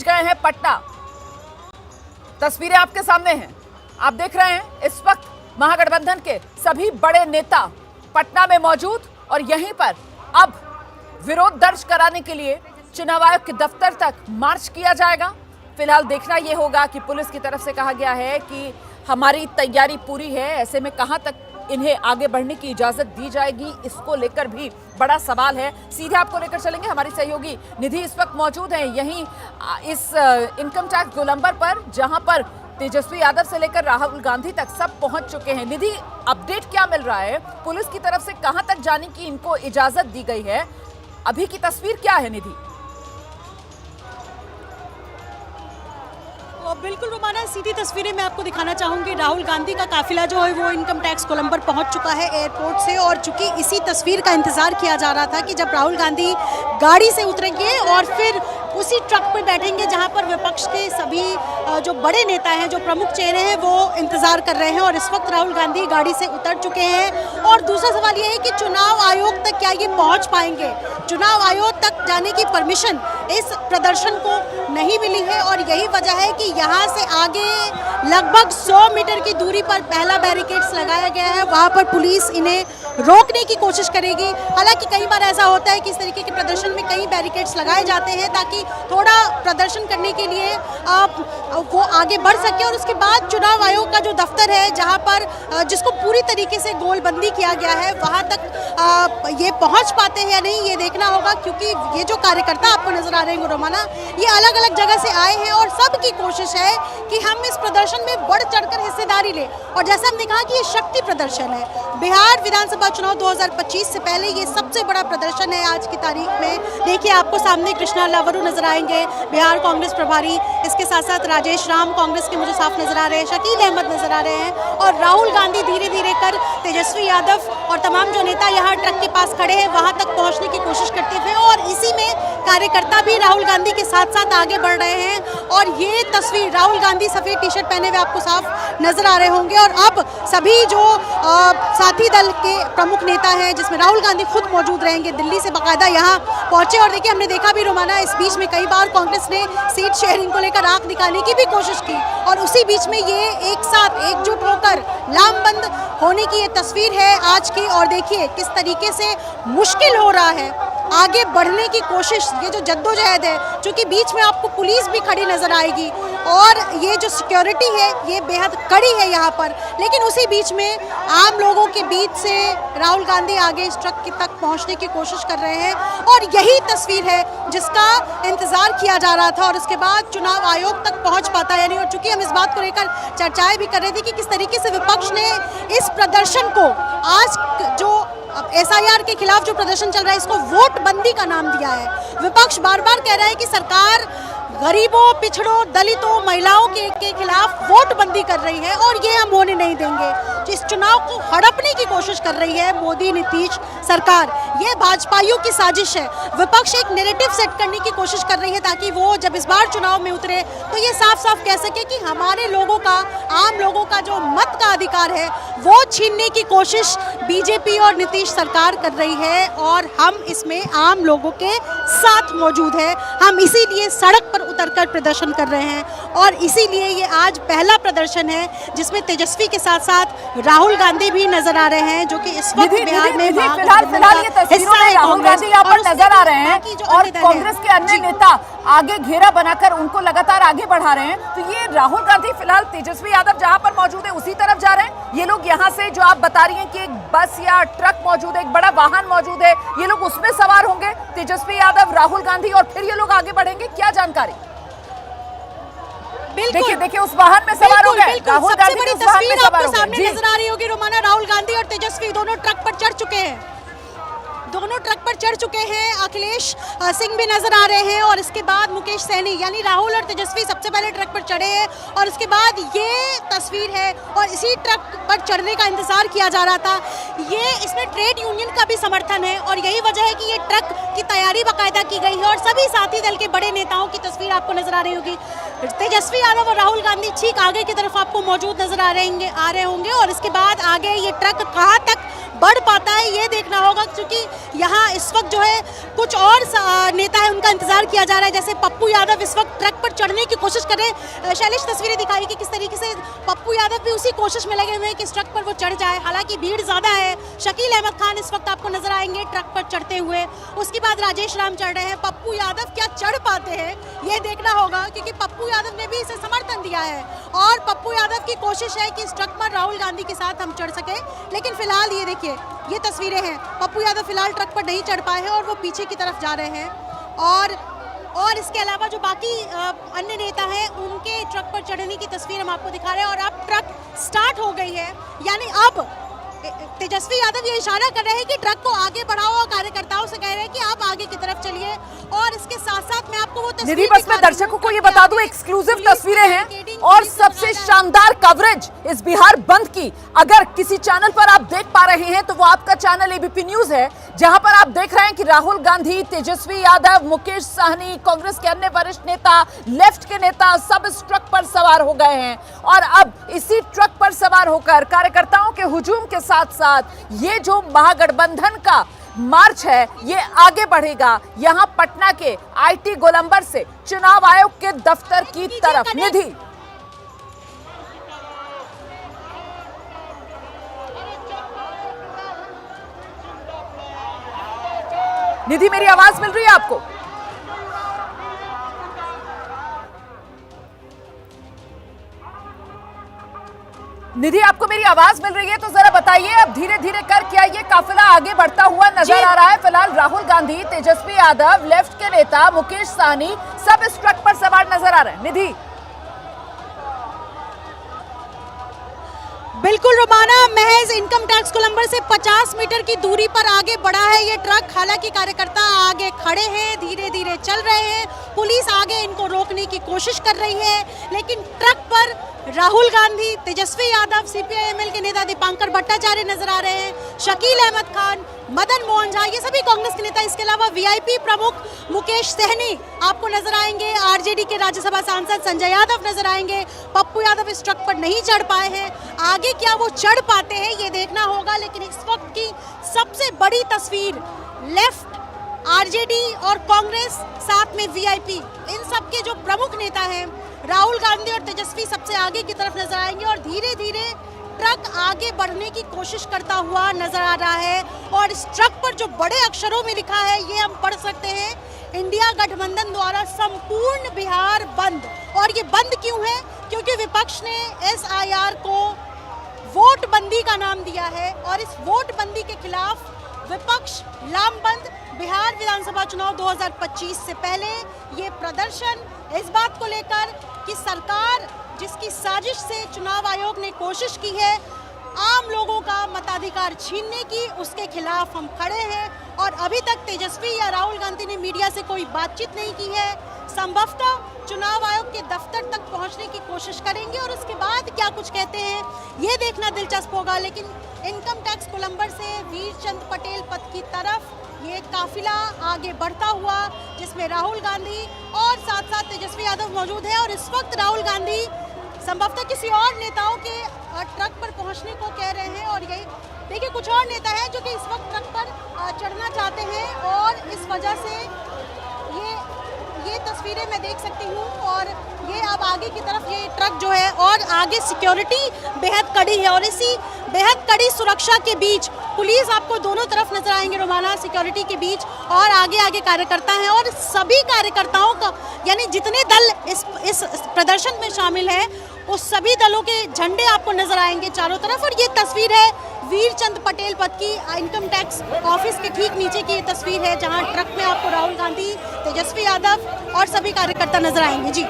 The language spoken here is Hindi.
गए हैं पटना। तस्वीरें आपके सामने हैं, आप देख रहे हैं इस वक्त महागठबंधन के सभी बड़े नेता पटना में मौजूद और यहीं पर अब विरोध दर्ज कराने के लिए चुनाव आयोग के दफ्तर तक मार्च किया जाएगा। फिलहाल देखना यह होगा कि पुलिस की तरफ से कहा गया है कि हमारी तैयारी पूरी है, ऐसे में कहां तक इन्हें आगे बढ़ने की इजाजत दी जाएगी, इसको लेकर भी बड़ा सवाल है। सीधे आपको लेकर चलेंगे, हमारी सहयोगी निधि इस वक्त मौजूद है यहीं इस इनकम टैक्स गोलंबर पर, जहां पर तेजस्वी यादव से लेकर राहुल गांधी तक सब पहुंच चुके हैं। निधि, अपडेट क्या मिल रहा है? पुलिस की तरफ से कहां तक जाने की इनको इजाजत दी गई है? अभी की तस्वीर क्या है निधि? बिल्कुल रोमाना, सीधी तस्वीरें मैं आपको दिखाना चाहूंगी। राहुल गांधी का काफिला जो है वो इनकम टैक्स गोलंबर पहुंच चुका है एयरपोर्ट से, और चूंकि इसी तस्वीर का इंतजार किया जा रहा था कि जब राहुल गांधी गाड़ी से उतरेंगे और फिर उसी ट्रक पर बैठेंगे जहां पर विपक्ष के सभी जो बड़े नेता हैं, जो प्रमुख चेहरे हैं, वो इंतजार कर रहे हैं। और इस वक्त राहुल गांधी गाड़ी से उतर चुके हैं। और दूसरा सवाल ये है कि चुनाव आयोग तक क्या ये पहुंच पाएंगे? चुनाव आयोग तक जाने की परमिशन इस प्रदर्शन को नहीं मिली है, और यही वजह है कि यहाँ से आगे लगभग 100 मीटर की दूरी पर पहला बैरिकेड्स लगाया गया है। वहाँ पर पुलिस इन्हें रोकने की कोशिश करेगी। हालांकि कई बार ऐसा होता है कि इस तरीके के प्रदर्शन में कई बैरिकेड्स लगाए जाते हैं ताकि थोड़ा प्रदर्शन करने के लिए वो आगे बढ़ सके। और उसके बाद चुनाव आयोग का जो दफ्तर है, जहाँ पर जिसको पूरी तरीके से गोलबंदी किया गया है, वहाँ तक ये पहुँच पाते हैं या नहीं, ये देखना होगा। क्योंकि ये जो कार्यकर्ता आपको नजर आ रहे हैं रोमाना, ये अलग अलग जगह से आए हैं और सबकी कोशिश है कि हम इस प्रदर्शन में बढ़ चढ़कर हिस्सेदारी लें। और जैसा हमने कहा कि ये शक्ति प्रदर्शन है। बिहार विधानसभा चुनाव 2025 से पहले ये सबसे बड़ा प्रदर्शन है आज की तारीख में। देखिए, आपको सामने कृष्णा लावरू नजर आएंगे, बिहार कांग्रेस प्रभारी। इसके साथ साथ राजेश राम कांग्रेस के मुझे साफ नजर आ रहे हैं, शकील अहमद नजर आ रहे हैं, और राहुल गांधी धीरे धीरे कर तेजस्वी यादव और तमाम जो नेता यहाँ ट्रक के पास खड़े हैं वहां तक पहुंचने की कोशिश करते हुए, और इसी में कार्यकर्ता भी राहुल गांधी के साथ साथ आगे बढ़ रहे हैं। और ये तस्वीर, राहुल गांधी सफेद टी शर्ट पहने हुए आपको साफ नजर आ रहे होंगे। और अब सभी जो साथी दल के प्रमुख नेता हैं, जिसमें राहुल गांधी खुद मौजूद रहेंगे, दिल्ली से बाकायदा यहाँ पहुंचे। और देखिए, हमने देखा भी रोमाना, इस बीच में कई बार कांग्रेस ने सीट शेयरिंग को लेकर आंख निकालने की भी कोशिश की, और उसी बीच में ये एक साथ एकजुट होकर लामबंद होने की ये तस्वीर है आज की। और देखिए किस तरीके से मुश्किल हो रहा है आगे बढ़ने की कोशिश, ये जो जद्दोजहद है, क्योंकि बीच में आपको पुलिस भी खड़ी नजर आएगी और ये जो सिक्योरिटी है ये बेहद कड़ी है यहाँ पर। लेकिन उसी बीच में आम लोगों के बीच से राहुल गांधी आगे इस ट्रक तक पहुँचने की कोशिश कर रहे हैं, और यही तस्वीर है जिसका इंतजार किया जा रहा था। और उसके बाद चुनाव आयोग तक पहुँच पाता है नहीं। और चूंकि हम इस बात को लेकर चर्चाएं भी कर रहे थे कि किस तरीके से विपक्ष ने इस प्रदर्शन को, आज जो SIR के खिलाफ जो प्रदर्शन चल रहा है, इसको वोट बंदी का नाम दिया है। विपक्ष बार बार कह रहा है कि सरकार गरीबों, पिछड़ों, दलितों, महिलाओं के खिलाफ वोट बंदी कर रही है, और ये हम होने नहीं देंगे। इस चुनाव को हड़पने की कोशिश कर रही है मोदी नीतीश सरकार। ये भाजपाइयों की साजिश है। विपक्ष एक नैरेटिव सेट करने की कोशिश कर रही है ताकि वो जब इस बार चुनाव में उतरे तो ये साफ साफ कह सके कि हमारे लोगों का, आम लोगों का जो मत का अधिकार है वो छीनने की कोशिश बीजेपी और नीतीश सरकार कर रही है। और हम इसमें आम लोगों के साथ मौजूद है। हम इसीलिए सड़क पर उतरकर प्रदर्शन कर रहे हैं, और इसीलिए ये आज पहला प्रदर्शन है जिसमें तेजस्वी के साथ साथ राहुल गांधी भी नजर आ रहे हैं, जो कि इस वक्त बिहार में फिलहाल ये तस्वीरों में राहुल गांधी यहाँ पर नजर आ रहे हैं, और कांग्रेस के अन्य नेता आगे घेरा बनाकर उनको लगातार आगे बढ़ा रहे हैं। तो ये राहुल गांधी फिलहाल तेजस्वी यादव जहां पर मौजूद है उसी तरफ जा रहे हैं। ये लोग यहाँ से, जो आप बता रही हैं कि एक बस या ट्रक मौजूद है, एक बड़ा वाहन मौजूद है, ये लोग उसमें सवार होंगे, तेजस्वी यादव, राहुल गांधी, और फिर ये लोग आगे बढ़ेंगे, क्या जानकारी? देखिए उस वाहन में सवार हो गए राहुल गांधी। सबसे बड़ी तस्वीर आपको सामने नजर आ रही होगी रोमाना, राहुल गांधी और तेजस्वी दोनों ट्रक पर चढ़ चुके हैं। दोनों ट्रक पर चढ़ चुके हैं। अखिलेश सिंह भी नजर आ रहे हैं, और इसके बाद मुकेश सहनी, यानी राहुल और तेजस्वी सबसे पहले ट्रक पर चढ़े हैं। और उसके बाद ये तस्वीर है, और इसी ट्रक पर चढ़ने का इंतजार किया जा रहा था। ये इसमें ट्रेड यूनियन का भी समर्थन है, और यही वजह है कि ये ट्रक की तैयारी बाकायदा की गई है। और सभी साथी दल के बड़े नेताओं की तस्वीर आपको नजर आ रही होगी। तेजस्वी यादव और राहुल गांधी ठीक आगे की तरफ आपको मौजूद नजर आ रहे होंगे। और इसके बाद आगे ये ट्रक कहाँ तक बढ़ पाता है ये देखना होगा, क्योंकि यहाँ इस वक्त जो है कुछ और नेता है उनका इंतजार किया जा रहा है। जैसे पप्पू यादव इस वक्त ट्रक पर चढ़ करें। शैलेश, तस्वीरें दिखाई कि किस तरीके से पप्पू यादव भी उसी कोशिश में लगे हुए हैं कि इस ट्रक पर वो चढ़ जाए। हालांकि भीड़ ज्यादा है। शकील अहमद खान इस वक्त आपको नजर आएंगे ट्रक पर चढ़ते हुए, उसके बाद राजेश राम चढ़ रहे हैं। पप्पू यादव क्या चढ़ पाते हैं ये देखना होगा, क्योंकि पप्पू यादव ने भी इसे समर्थन दिया है और पप्पू यादव की कोशिश है कि इस ट्रक पर राहुल गांधी के साथ हम चढ़ सके। लेकिन फिलहाल ये देखिए, ये तस्वीरें हैं, पप्पू यादव फिलहाल ट्रक पर नहीं चढ़ पाए हैं और वो पीछे की तरफ जा रहे हैं। और इसके अलावा जो बाकी अन्य नेता हैं उनके ट्रक पर चढ़ने की तस्वीर हम आपको दिखा रहे हैं। और अब ट्रक स्टार्ट हो गई है, यानी अब तेजस्वी यादव ये इशारा कर रहे हैं कि ट्रक को आगे बढ़ाओ और कार्यकर्ताओं से कह रहे हैं कि आप आगे की तरफ चलिए। और इसके साथ साथ मैं आपको वो तस्वीर निधि, बस मैं दर्शकों को ये बता दूं, एक्सक्लूसिव तस्वीरें हैं और सबसे शानदार कवरेज इस बिहार बंद की अगर किसी चैनल पर आप देख पा रहे हैं तो वो आपका चैनल एबीपी न्यूज है, जहां पर आप देख रहे हैं कि राहुल गांधी, तेजस्वी यादव, मुकेश सहनी, कांग्रेस के अन्य वरिष्ठ नेता, लेफ्ट के नेता सब इस ट्रक पर सवार हो गए हैं। और अब इसी ट्रक पर सवार होकर कार्यकर्ताओं के हुजूम के साथ साथ ये जो महागठबंधन का मार्च है ये आगे बढ़ेगा यहां पटना के आईटी गोलंबर से चुनाव आयोग के दफ्तर की तरफ। निधि, मेरी आवाज मिल रही है आपको? निधि, आपको मेरी आवाज मिल रही है तो जरा बताइए, अब धीरे धीरे कर क्या ये काफिला आगे बढ़ता हुआ नजर आ रहा है? फिलहाल राहुल गांधी, तेजस्वी यादव, लेफ्ट के नेता मुकेश सहनी सब इस ट्रक पर सवार नजर आ रहे हैं। निधि, बिल्कुल रोमाना, महज इनकम टैक्स गोलंबर से 50 मीटर की दूरी पर आगे बढ़ा है ये ट्रक। हालांकि कार्यकर्ता आगे खड़े हैं, धीरे धीरे चल रहे हैं, पुलिस आगे इनको रोकने की कोशिश कर रही है, लेकिन ट्रक पर राहुल गांधी, तेजस्वी यादव, सीपीआई-एमएल के नेता दीपांकर भट्टाचार्य नजर आ रहे हैं, शकील अहमद खान, मदन मोहन झा, ये सभी कांग्रेस के नेता। इसके अलावा वीआईपी प्रमुख मुकेश सहनी आपको नजर आएंगे, आरजेडी के राज्यसभा सांसद संजय यादव नजर आएंगे। पप्पू यादव इस ट्रक पर नहीं चढ़ पाए हैं, आगे क्या वो चढ़ पाते हैं ये देखना होगा। लेकिन इस वक्त की सबसे बड़ी तस्वीर, लेफ्ट, आरजेडी और कांग्रेस, साथ में वीआईपी, इन सब के जो प्रमुख नेता हैं राहुल गांधी और तेजस्वी सबसे आगे की तरफ नजर आएंगे और धीरे धीरे ट्रक आगे बढ़ने की कोशिश करता हुआ नजर आ रहा है। और इस ट्रक पर जो बड़े अक्षरों में लिखा है ये हम पढ़ सकते हैं, इंडिया गठबंधन द्वारा संपूर्ण बिहार बंद। और ये बंद क्यों है? क्योंकि विपक्ष ने एसआईआर को वोट बंदी का नाम दिया है और इस वोट बंदी के खिलाफ विपक्ष लामबंद बिहार विधानसभा चुनाव 2025 से पहले ये प्रदर्शन इस बात को लेकर कि सरकार जिसकी साजिश से चुनाव आयोग ने कोशिश की है आम लोगों का मताधिकार छीनने की, उसके खिलाफ हम खड़े हैं। और अभी तक तेजस्वी या राहुल गांधी ने मीडिया से कोई बातचीत नहीं की है। संभवतः चुनाव आयोग के दफ्तर तक पहुंचने की कोशिश करेंगे और उसके बाद क्या कुछ कहते हैं ये देखना दिलचस्प होगा। लेकिन इनकम टैक्स गोलंबर से वीरचंद पटेल पथ की तरफ ये काफिला आगे बढ़ता हुआ, जिसमें राहुल गांधी और साथ साथ तेजस्वी यादव मौजूद है। और इस वक्त राहुल गांधी संभवतः किसी और नेताओं के ट्रक पर पहुंचने को कह रहे हैं। और यही देखिए, कुछ और नेता हैं जो कि इस वक्त ट्रक पर चढ़ना चाहते हैं और इस वजह से ये तस्वीरें मैं देख सकती हूँ। और ये अब आगे की तरफ ये ट्रक जो है, और आगे सिक्योरिटी बेहद कड़ी है और इसी बेहद कड़ी सुरक्षा के बीच पुलिस आपको दोनों तरफ नजर आएंगे रोमाना, सिक्योरिटी के बीच, और आगे आगे कार्यकर्ता हैं। और सभी कार्यकर्ताओं का, यानी जितने दल इस प्रदर्शन में शामिल हैं उस सभी दलों के झंडे आपको नजर आएंगे चारों तरफ। और ये तस्वीर है वीरचंद पटेल पथ की, इनकम टैक्स ऑफिस के ठीक नीचे की ये तस्वीर है, जहां ट्रक में आपको राहुल गांधी, तेजस्वी यादव और सभी कार्यकर्ता नजर आएंगे। जी।